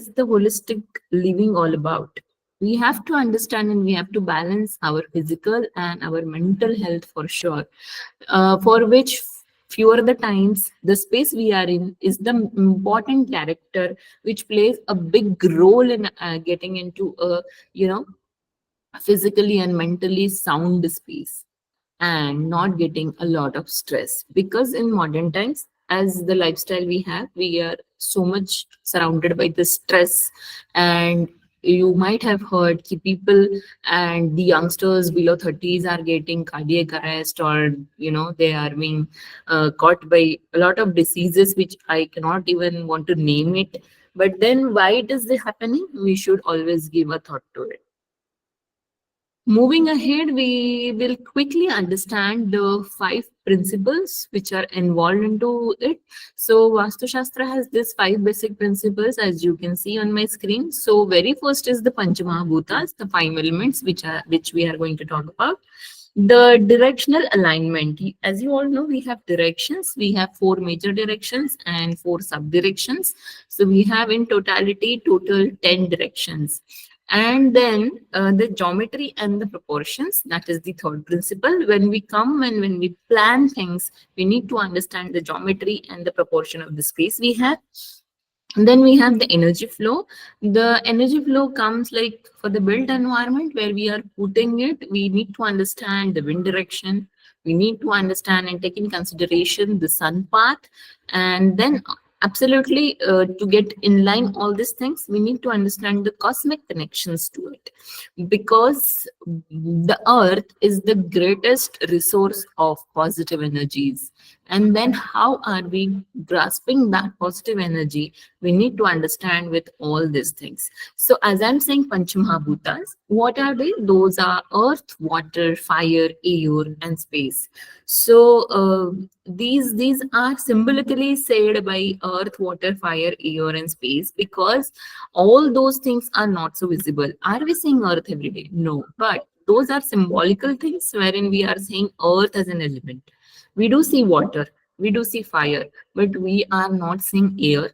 is the holistic living all about? We have to understand and we have to balance our physical and our mental health for sure, for which fewer the times the space we are in is the important character which plays a big role in getting into a, you know, physically and mentally sound space and not getting a lot of stress, because in modern times, as the lifestyle we are so much surrounded by the stress. And you might have heard ki people and the youngsters below 30s are getting cardiac arrest, or they are being caught by a lot of diseases which I cannot even want to name it. But then why it is happening, we should always give a thought to it. Moving ahead, we will quickly understand the five principles which are involved into it. So, Vastu Shastra has these five basic principles, as you can see on my screen. So, very first is the Panchamahabhutas, the five elements which we are going to talk about. The directional alignment. As you all know, we have directions. We have four major directions and four sub directions. So, we have in totality total 10 directions. And then the geometry and the proportions, that is the third principle. When we come and when we plan things, we need to understand the geometry and the proportion of the space we have. And then we have the energy flow. The energy flow comes like for the built environment where we are putting it, we need to understand the wind direction. We need to understand and take in consideration the sun path. And then absolutely, to get in line all these things, we need to understand the cosmic connections to it, because the earth is the greatest resource of positive energies. And then how are we grasping that positive energy, we need to understand with all these things. So as I'm saying, Panchamahabhutas, what are they? Those are earth, water, fire, air, and space. So these are symbolically said by earth, water, fire, air, and space, because all those things are not so visible. Are we seeing earth every day? No, but those are symbolical things wherein we are saying earth as an element. We do see water, we do see fire, but we are not seeing air.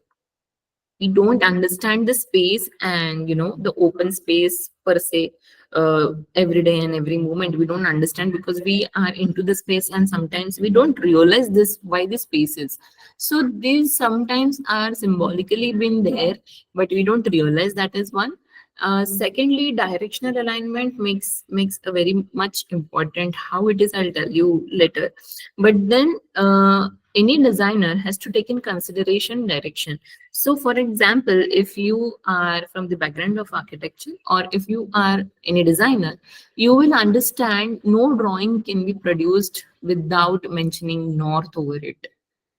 We don't understand the space and the open space per se. Every day and every moment we don't understand, because we are into the space and sometimes we don't realize this why the space is. So these sometimes are symbolically been there, but we don't realize. That is one. Secondly, directional alignment makes a very much important. How it is, I'll tell you later. But then any designer has to take in consideration direction. So, for example, if you are from the background of architecture, or if you are any designer, you will understand no drawing can be produced without mentioning north over it.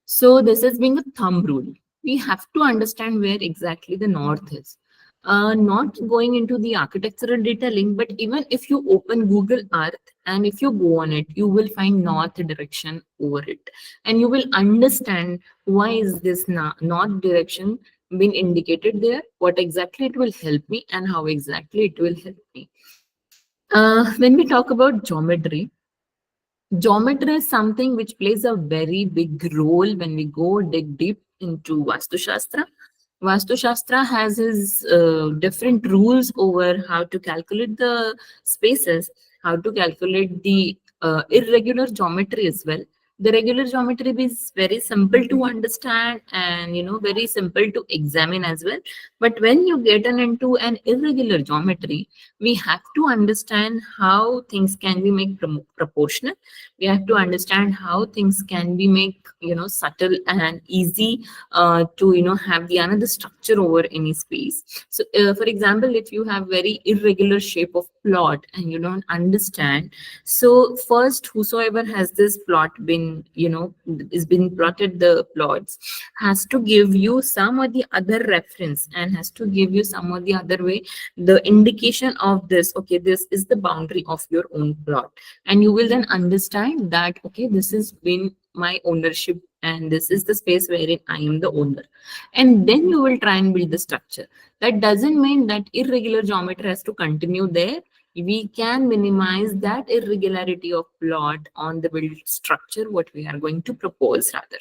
So this is being a thumb rule. We have to understand where exactly the north is. Not going into the architectural detailing, but even if you open Google Earth and if you go on it, you will find north direction over it, and you will understand why is this north direction been indicated there, what exactly it will help me, and how exactly it will help me. When we talk about geometry, geometry is something which plays a very big role when we go dig deep into Vastu Shastra. Vastu Shastra has his different rules over how to calculate the spaces, how to calculate the irregular geometry as well. The regular geometry is very simple to understand and very simple to examine as well. But when you get into an irregular geometry, we have to understand how things can be made proportional. We have to understand how things can be made subtle and easy to have the another structure over any space. So for example, if you have very irregular shape of plot and you don't understand, so first whosoever has this plot been is been plotted, the plots has to give you some or the other reference and has to give you some or the other way the indication of this. Okay, this is the boundary of your own plot, and you will then understand that okay, this has been my ownership and this is the space wherein I am the owner. And then you will try and build the structure. That doesn't mean that irregular geometry has to continue there. We can minimize that irregularity of plot on the built structure, what we are going to propose rather.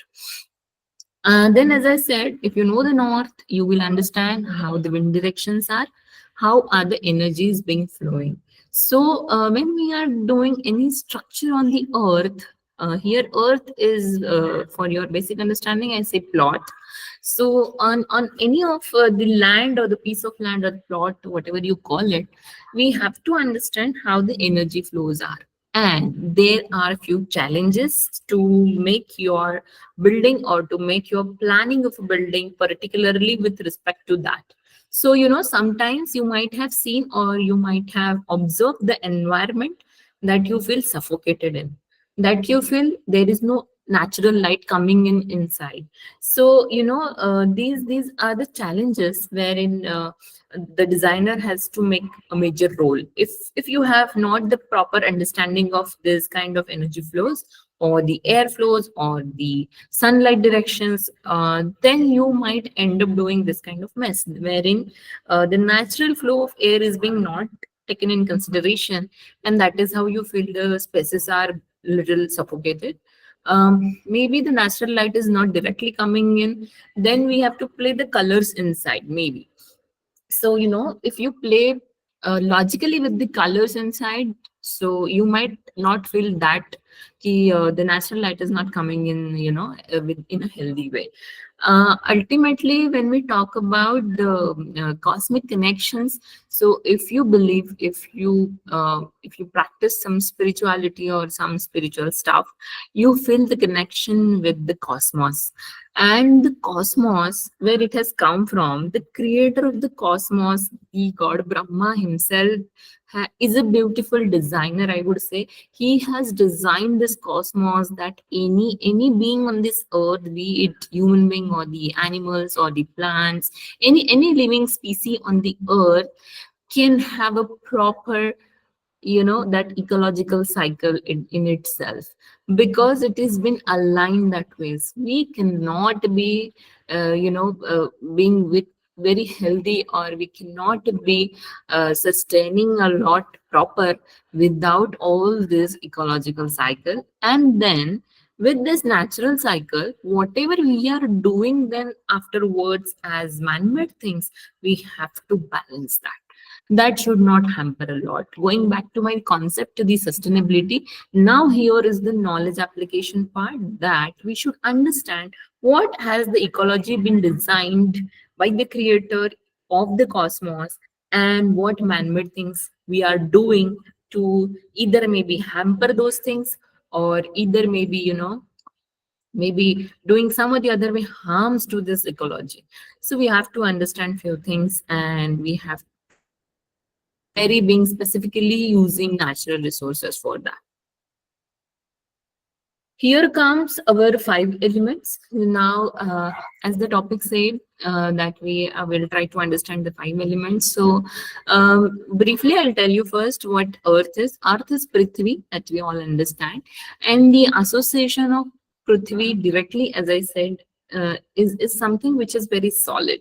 Then, as I said, if you know the north, you will understand how the wind directions are, how are the energies being flowing. So, when we are doing any structure on the earth, here earth is for your basic understanding, I say plot. So, on any of the land or the piece of land or the plot, whatever you call it, we have to understand how the energy flows are. And there are few challenges to make your building or to make your planning of a building, particularly with respect to that. So, sometimes you might have seen or you might have observed the environment that you feel suffocated in, that you feel there is no natural light coming in inside. So, these are the challenges wherein the designer has to make a major role. If you have not the proper understanding of this kind of energy flows or the air flows or the sunlight directions, then you might end up doing this kind of mess wherein the natural flow of air is being not taken in consideration, and that is how you feel the spaces are little suffocated. Maybe the natural light is not directly coming in, then we have to play the colors inside maybe. So, if you play logically with the colors inside, so you might not feel that the natural light is not coming in, in a healthy way. Ultimately, when we talk about the cosmic connections, so if you believe, if you practice some spirituality or some spiritual stuff, you feel the connection with the cosmos. And the cosmos, where it has come from, the creator of the cosmos, the god Brahma himself, is a beautiful designer, I would say. He has designed this cosmos that any being on this earth, be it human being or the animals or the plants, any living species on the earth, can have a proper, that ecological cycle in itself, because it has been aligned that ways. We cannot be being with very healthy, or we cannot be sustaining a lot proper without all this ecological cycle. And then with this natural cycle, whatever we are doing then afterwards as man-made things, we have to balance that. That should not hamper a lot. Going back to my concept to the sustainability, now here is the knowledge application part, that we should understand what has the ecology been designed by the creator of the cosmos, and what man-made things we are doing to either maybe hamper those things, or either maybe, maybe doing some or the other way harms to this ecology. So we have to understand few things, and we have very being specifically using natural resources for that. Here comes our five elements. Now, as the topic said, that we will try to understand the five elements. So, briefly, I'll tell you first what Earth is. Earth is Prithvi, that we all understand. And the association of Prithvi directly, as I said, is something which is very solid.